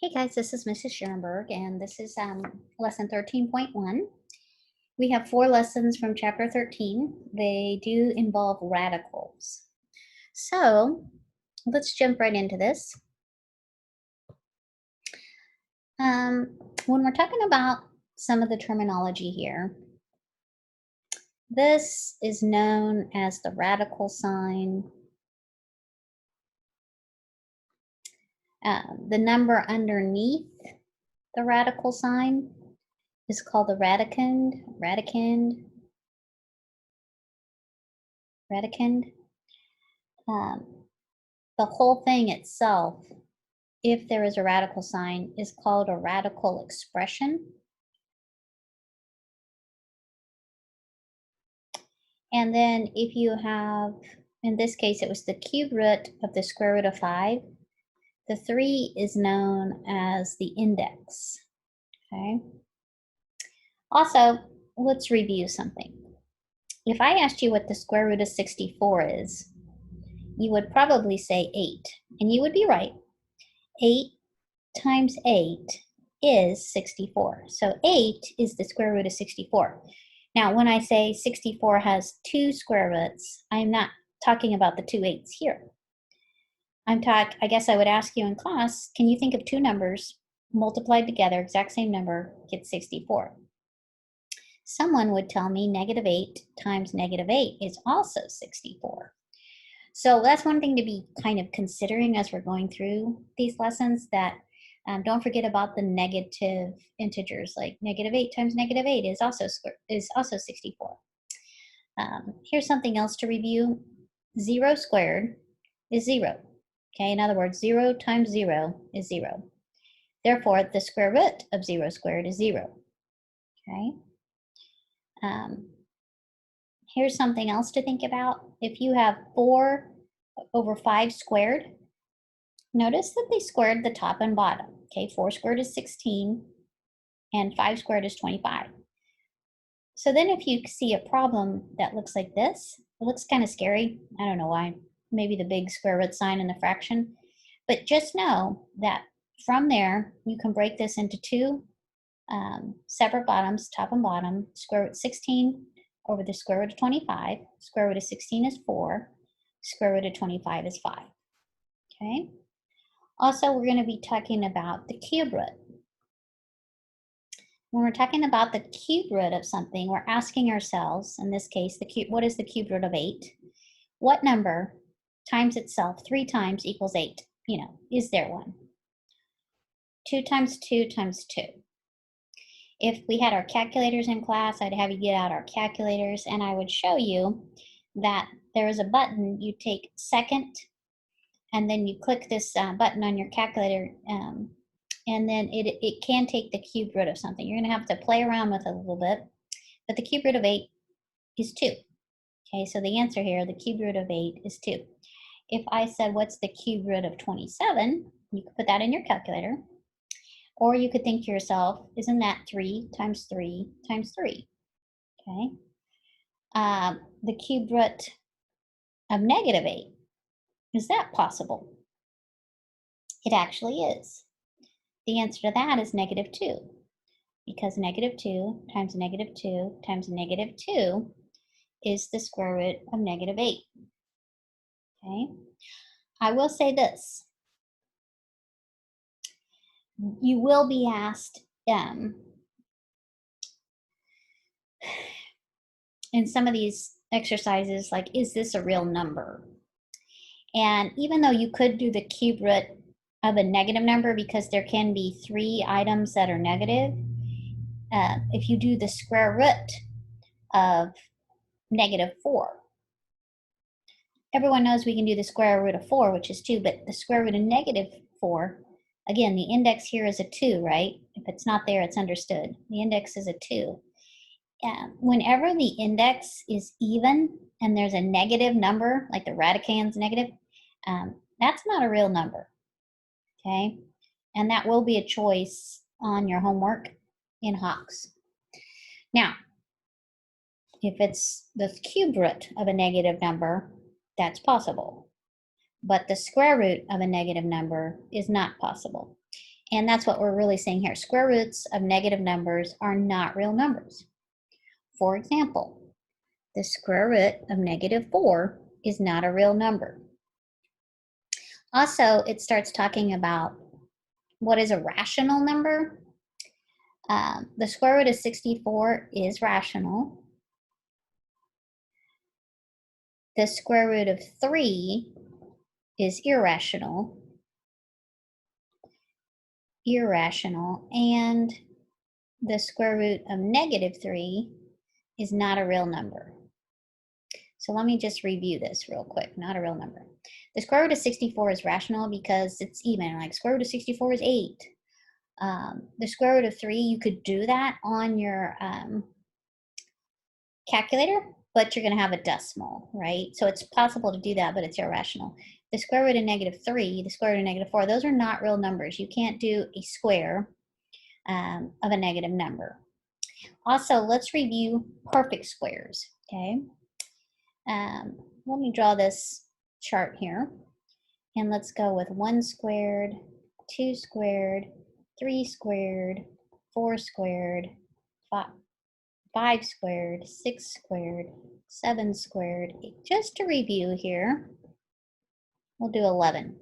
Hey guys, this is Mrs. Schoenberg, and this is lesson 13.1. We have 4 lessons from chapter 13. They do involve radicals. So let's jump right into this. When we're talking about some of the terminology here, this is known as the radical sign. The number underneath the radical sign is called the radicand. The whole thing itself, if there is a radical sign, is called a radical expression. And then if you have, in this case, it was the cube root of the square root of 5. The 3 is known as the index, okay? Also, let's review something. If I asked you what the square root of 64 is, you would probably say 8, and you would be right. 8 times 8 is 64. So 8 is the square root of 64. Now, when I say 64 has 2 square roots, I'm not talking about the 2 8s here. I guess I would ask you in class, can you think of 2 numbers multiplied together, exact same number, get 64? Someone would tell me negative 8 times negative 8 is also 64. So that's one thing to be kind of considering as we're going through these lessons, that don't forget about the negative integers, like negative 8 times negative 8 is also 64. Here's something else to review. 0 squared is 0. Okay, in other words, 0 times 0 is 0. Therefore, the square root of 0 squared is 0. Okay. Here's something else to think about. If you have 4 over 5 squared, notice that they squared the top and bottom. Okay, 4 squared is 16, and 5 squared is 25. So then if you see a problem that looks like this, it looks kind of scary. I don't know why. Maybe the big square root sign in the fraction. But just know that from there, you can break this into 2 separate bottoms, top and bottom. Square root of 16 over the square root of 25. Square root of 16 is 4. Square root of 25 is 5. Okay? Also, we're going to be talking about the cube root. When we're talking about the cube root of something, we're asking ourselves, in this case, what is the cube root of 8? What number times itself 3 times equals 8? Is there one? 2 times 2 times 2. If we had our calculators in class, I'd have you get out our calculators, and I would show you that there is a button. You take second, and then you click this button on your calculator, and then it can take the cube root of something. You're going to have to play around with it a little bit, but the cube root of 8 is 2. Okay, so the answer here, the cube root of 8 is 2. If I said, what's the cube root of 27, you could put that in your calculator. Or you could think to yourself, isn't that 3 times 3 times 3? Okay. The cube root of negative 8, is that possible? It actually is. The answer to that is negative 2, because negative 2 times negative 2 times negative 2 is the square root of negative 8. Okay. I will say this. You will be asked in some of these exercises, like, is this a real number? And even though you could do the cube root of a negative number, because there can be 3 items that are negative, if you do the square root of negative 4, everyone knows we can do the square root of 4, which is 2, but the square root of negative 4, again, the index here is a 2, right? If it's not there, it's understood. The index is a 2. Whenever the index is even and there's a negative number, like the radicand's negative, that's not a real number, okay? And that will be a choice on your homework in Hawks. Now, if it's the cube root of a negative number, that's possible. But the square root of a negative number is not possible. And that's what we're really saying here. Square roots of negative numbers are not real numbers. For example, the square root of -4 is not a real number. Also, it starts talking about what is a rational number. The square root of 64 is rational. The square root of 3 is irrational. And the square root of -3 is not a real number. So let me just review this real quick. Not a real number. The square root of 64 is rational because it's even. Like square root of 64 is 8. The square root of 3, you could do that on your calculator, but you're going to have a decimal, right? So it's possible to do that, but it's irrational. The square root of -3, the square root of -4, those are not real numbers. You can't do a square of a negative number. Also, let's review perfect squares, okay? Let me draw this chart here. And let's go with 1 squared, 2 squared, 3 squared, 4 squared, 5 squared, 6 squared, 7 squared. Just to review here, we'll do 11.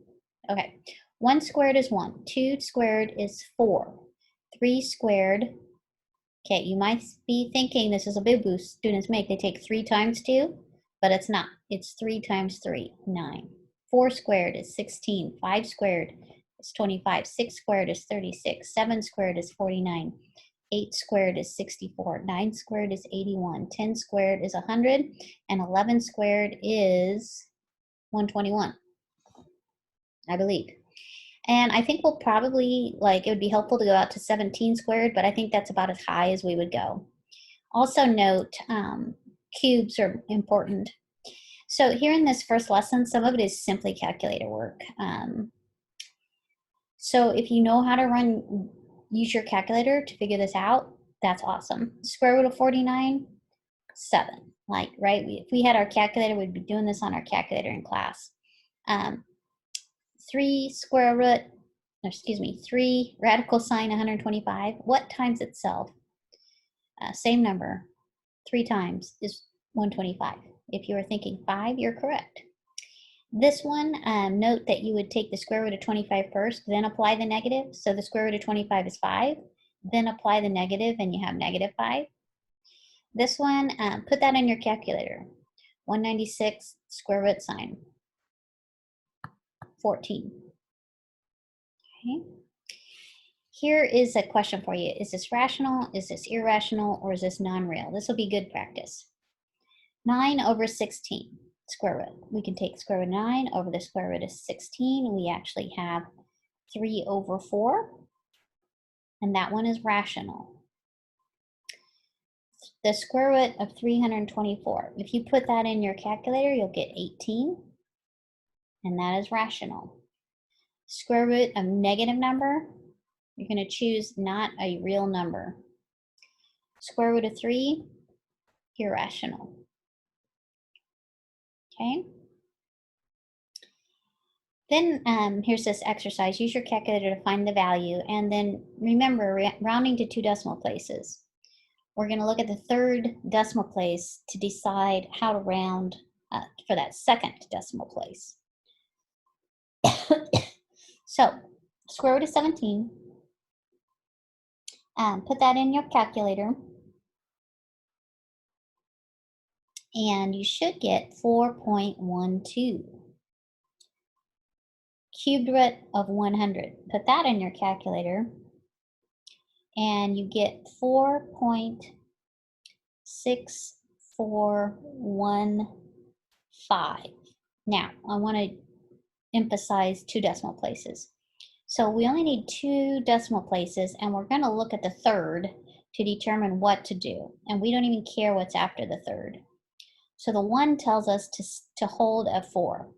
Okay, 1 squared is 1, 2 squared is 4, 3 squared, okay, you might be thinking this is a big boost students make. They take 3 times 2, but it's not. It's 3 times 3, 9. 4 squared is 16, 5 squared is 25, 6 squared is 36, 7 squared is 49, 8 squared is 64, 9 squared is 81, 10 squared is 100, and 11 squared is 121, I believe. And I think we'll probably, like, it would be helpful to go out to 17 squared, but I think that's about as high as we would go. Also note, cubes are important. So here in this first lesson, some of it is simply calculator work. So if you know how to use your calculator to figure this out, that's awesome. Square root of 49, 7. Like, right, if we had our calculator, we'd be doing this on our calculator in class. 3 radical sine 125. What times itself? Same number, 3 times is 125. If you were thinking 5, you're correct. This one, note that you would take the square root of 25 first, then apply the negative. So the square root of 25 is 5, then apply the negative, and you have -5. This one, put that in your calculator. 196 square root sine 14. Okay. Here is a question for you. Is this rational? Is this irrational? Or is this non-real? This will be good practice. 9 over 16 square root. We can take square root of 9 over the square root of 16. We actually have 3 over 4. And that one is rational. The square root of 324. If you put that in your calculator, you'll get 18. And that is rational. Square root of negative number, you're going to choose not a real number. Square root of 3, irrational. Okay. Then here's this exercise. Use your calculator to find the value. And then remember, rounding to 2 decimal places. We're going to look at the 3rd decimal place to decide how to round for that 2nd decimal place. So, square root of 17. Put that in your calculator. And you should get 4.12. Cubed root of 100. Put that in your calculator. And you get 4.6415. Now, I want to emphasize 2 decimal places. So we only need 2 decimal places, and we're going to look at the 3rd to determine what to do. And we don't even care what's after the 3rd. So the 1 tells us to hold a 4.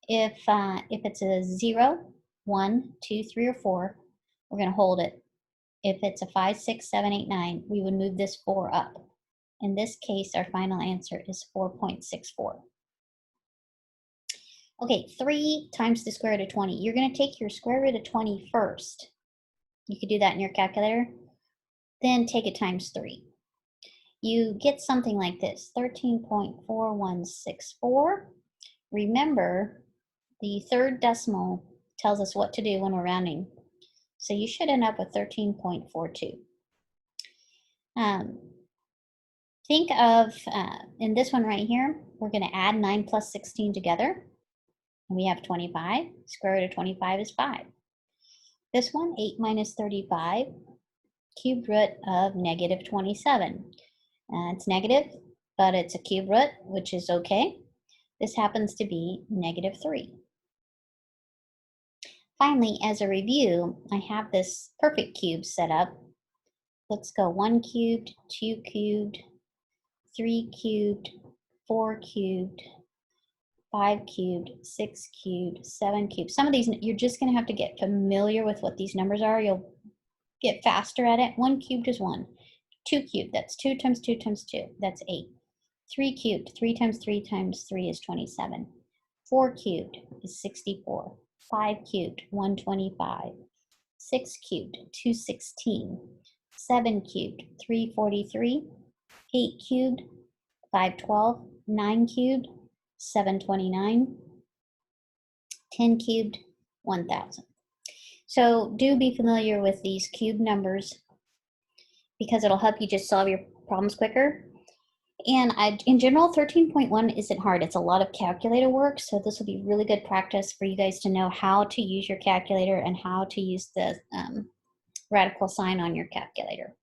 If it's a 0, 1, 2, 3, or 4, we're going to hold it. If it's a 5, 6, 7, 8, 9, we would move this 4 up. In this case, our final answer is 4.64. Okay, 3 times the square root of 20. You're going to take your square root of 20 first. You could do that in your calculator. Then take it times 3. You get something like this, 13.4164. Remember, the third decimal tells us what to do when we're rounding. So you should end up with 13.42. Think of, in this one right here, we're going to add 9 plus 16 together. And we have 25. Square root of 25 is 5. This one, 8 minus 35, cube root of negative 27. It's negative, but it's a cube root, which is okay. This happens to be negative 3. Finally, as a review, I have this perfect cube set up. Let's go 1 cubed, 2 cubed, 3 cubed, 4 cubed, 5 cubed, 6 cubed, 7 cubed. Some of these, you're just going to have to get familiar with what these numbers are. You'll get faster at it. 1 cubed is 1. 2 cubed, that's 2 times 2 times 2, that's 8. 3 cubed, 3 times 3 times 3 is 27. 4 cubed is 64. 5 cubed, 125. 6 cubed, 216. 7 cubed, 343. 8 cubed, 512. 9 cubed, 729. 10 cubed, 1000. So do be familiar with these cube numbers because it'll help you just solve your problems quicker. And in general, 13.1 isn't hard. It's a lot of calculator work, so this will be really good practice for you guys to know how to use your calculator and how to use the radical sign on your calculator.